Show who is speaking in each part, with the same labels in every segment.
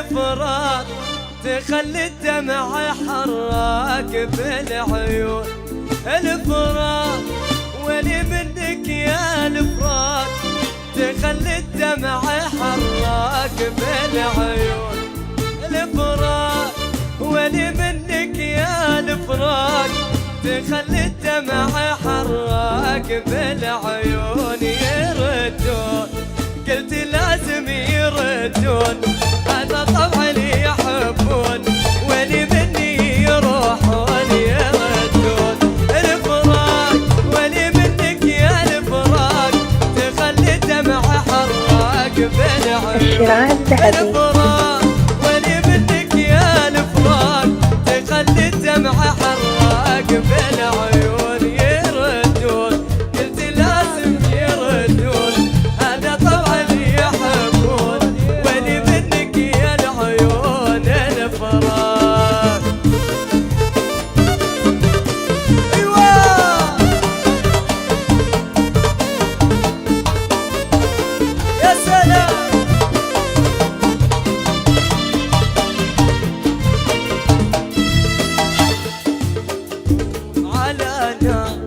Speaker 1: الفراق تخلي الدمع حراك بالعيون. الفراق ولي منك يا الفراق تخلي الدمع حراك بالعيون. الفراق ولي منك يا الفراق تخلي الدمع حراك بالعيون. يردون قلت لازم يردون، هذا طبع اللي يحبون ولي مني يروحون. يردون الفراق ولي منك يا الفراق تخلي الدمع حراك بالعيون. الفراق ولي منك يا الفراق تخلي الدمع حراك بالعيون. يردون قلت لازم يردون، هذا طبع اللي يحبون ولي منك يا العيون. الفراق ايوه يا سلام. على نار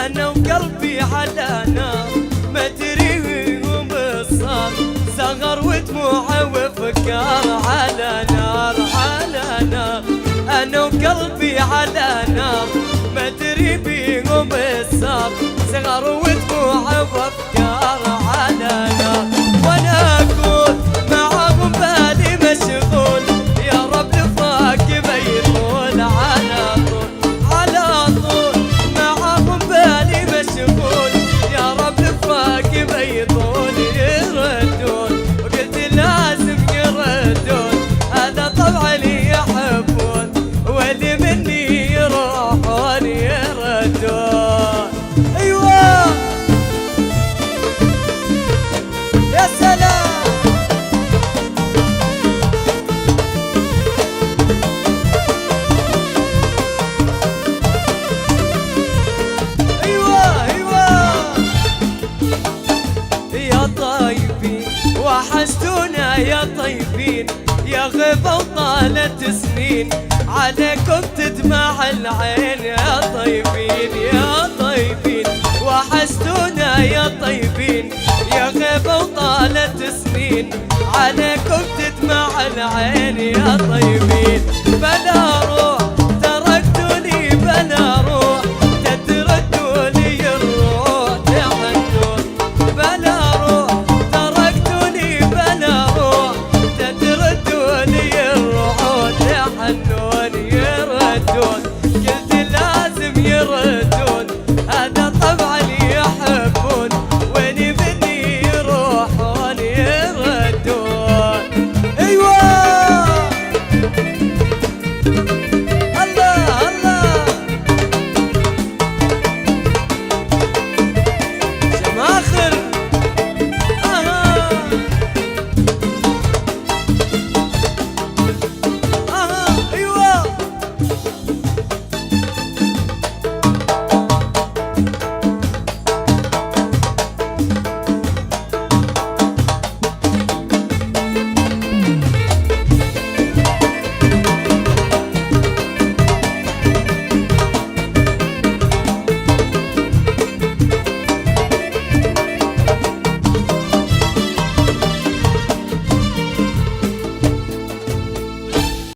Speaker 1: انا وقلبي على نار، ما تدري وبصار صغر ودموع وفكار. على نار على نار انا وقلبي على نار، ما تدري بيهم بصار صغر ودموع وفكار. على نار وانا اقول معاهم بالي مشغول، يا رب لفاك ما يطول. على طول على طول معاهم بالي مشغول، يا رب لفاك ما يطول. يردون وقلت لازم يردون، هذا طبع اللي يحبون واللي مني يروحون. يردون ايوه يا سلام. ايوه ايوه يا طيبين وحشتونا يا طيبين، يا غيبة وطالت سنين عليكم تدمع العين. يا طيبين يا طيبين وحشتونا يا طيبين، يا